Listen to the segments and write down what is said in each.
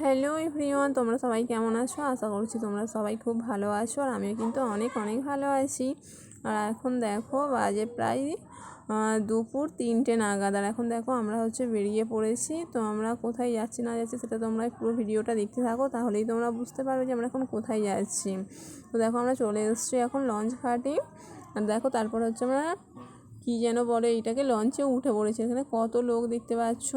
Hello everyone, তোমরা সবাই কেমন আছো? আশা করছি তোমরা সবাই খুব ভালো আছো, আর আমিও কিন্তু অনেক অনেক ভালো আছি। আর এখন দেখো বাজে প্রায় দুপুর 3টে নাগাদ। আর এখন দেখো আমরা বেরিয়ে পড়েছি। তো আমরা কোথায় যাচ্ছি না যাচ্ছি সেটা তোমরা পুরো ভিডিওটা দেখতে থাকো, তাহলেই তোমরা বুঝতে পারবে যে আমরা এখন কোথায় যাচ্ছি। তো দেখো আমরা চলে এসেছি এখন লঞ্চ ঘাটে। আর দেখো তারপর আমরা কী যেন বলে এইটাকে, লঞ্চে উঠে পড়েছি। এখানে কত লোক দেখতে পাচ্ছ।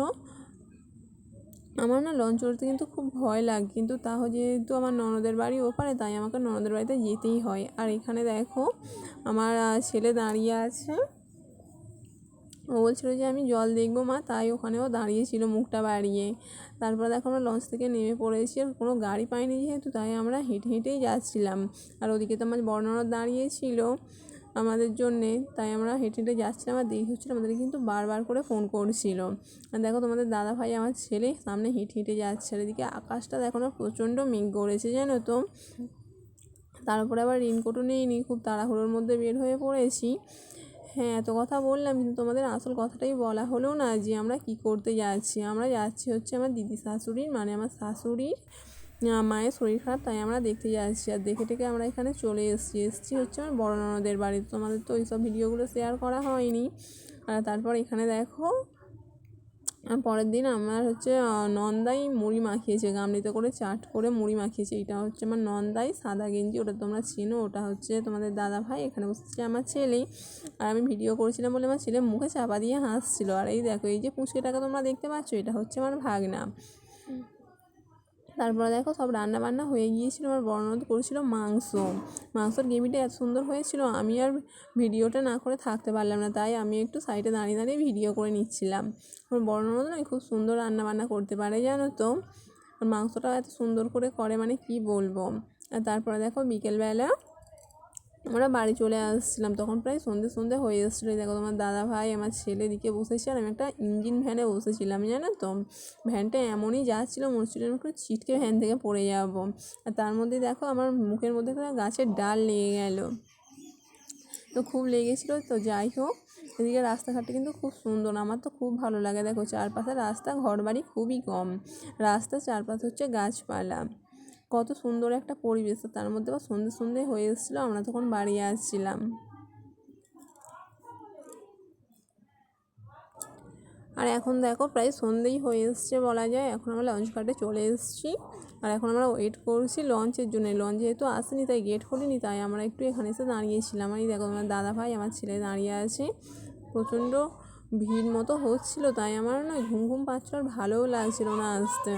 আমার না লঞ্চ উঠতে কিন্তু খুব ভয় লাগে, কিন্তু তাও যেহেতু আমার ননদের বাড়ি ওপারে, তাই আমাকে ননদের বাড়িতে যেতেই হয়। আর এখানে দেখো আমার ছেলে দাঁড়িয়ে আছে। ও বলছিলো যে আমি জল দেখবো মা, তাই ওখানেও দাঁড়িয়েছিল মুখটা বাড়িয়ে। তারপর দেখো আমরা লঞ্চ থেকে নেমে পড়েছি, আর কোনো গাড়ি পাইনি যেহেতু, তাই আমরা হেঁটে হেঁটেই যাচ্ছিলাম। আর ওদিকে তো আমার বড় ননদ দাঁড়িয়েছিল আমাদের জন্যে, তাই আমরা হেঁটে হেঁটে যাচ্ছিলাম। আর দেরি হচ্ছিলো, আমাদের কিন্তু বারবার করে ফোন করছিল। আর দেখো তোমাদের দাদা ভাই আমার ছেলে সামনে হেঁটে হেঁটে যাচ্ছে। আর এদিকে আকাশটা দেখো না প্রচণ্ড মেঘ করেছে জানো তো। তারপরে আবার রেনকোটও নিইনি, খুব তাড়াহুড়োর মধ্যে বের হয়ে পড়েছি। হ্যাঁ, এত কথা বললাম, কিন্তু তোমাদের আসল কথাটাই বলা হলো না যে আমরা কি করতে যাচ্ছি। আমরা যাচ্ছি আমার দিদি শাশুড়ির, মানে আমার শাশুড়ির মায়ের শরীর খারাপ, তাই আমরা দেখতে যাচ্ছি। আর দেখে টেকে আমরা এখানে চলে এসেছি আমার বড় ননদের বাড়ি। তোমাদের তো ওইসব ভিডিওগুলো শেয়ার করা হয়নি। আর তারপর এখানে দেখো পরের দিন আমার নন্দাই মুড়ি মাখিয়েছে, গামলিতে করে চাট করে মুড়ি মাখিয়েছে। এটা আমার নন্দাই, সাদা গেঞ্জি, ওটা তোমরা চেনো। ওটা তোমাদের দাদা ভাই। এখানে বসেছে আমার ছেলে। আর আমি ভিডিও করেছিলাম বলে আমার ছেলে মুখে চাপা দিয়ে হাসছিল। আর এই দেখো এই যে পুঁচকেটাকে তোমরা দেখতে পাচ্ছ, এটা আমার ভাগনা। তারপরে দেখো সব রান্না বান্না হয়ে গিয়েছিলো। আমার বড় ননদ করেছিল মাংসর গ্রেভিটা এত সুন্দর হয়েছিল, আমি আর ভিডিওটা না করে থাকতে পারলাম না, তাই আমি একটু সাইডে দাঁড়িয়ে দাঁড়িয়ে ভিডিও করে নিচ্ছিলাম। আমার বড় ননদ না খুব সুন্দর রান্না বান্না করতে পারে জানো তো। মাংসটা এত সুন্দর করে করে, মানে কি বলবো। আর তারপরে দেখো বিকেলবেলা আমরা বাড়ি চলে আসছিলাম, তখন প্রায় সন্ধে হয়ে এসেছিলো। দেখো তোমার দাদা ভাই আমার ছেলে দিকে বসেছে, আর আমি একটা ইঞ্জিন ভ্যানে বসেছিলাম জানো তো। ভ্যানটা এমনই যাচ্ছিলো, মনে হচ্ছিলো একটু ছিটকে ভ্যান থেকে পড়ে যাবো। আর তার মধ্যে দেখো আমার মুখের মধ্যে একটা গাছের ডাল লেগে গেল, তো খুব লেগেছিলো। তো যাই হোক, এদিকে রাস্তাঘাটটা কিন্তু খুব সুন্দর, আমার তো খুব ভালো লাগে। দেখো চারপাশে রাস্তা, ঘরবাড়ি খুবই কম, রাস্তার চারপাশে গাছপালা, কত সুন্দর একটা পরিবেশ। তার মধ্যে আবার সন্ধে হয়ে এসেছিলো, আমরা তখন বাড়ি আসছিলাম। আর এখন দেখো প্রায় সন্ধেই হয়ে এসছে বলা যায়। এখন আমরা লঞ্চ ঘাটে চলে এসেছি, আর এখন আমরা ওয়েট করছি লঞ্চের জন্য। লঞ্চ যেহেতু আসেনি তাই গেট খুলিনি, তাই আমরা একটু এখানে এসে দাঁড়িয়েছিলাম। আর এই দেখো আমার দাদা ভাই আমার ছেলে দাঁড়িয়ে আছে। প্রচণ্ড ভিড় মতো হচ্ছিলো, তাই আমার না ঘুম পাচ্ছিল, আর ভালোও লাগছিল না আসতে।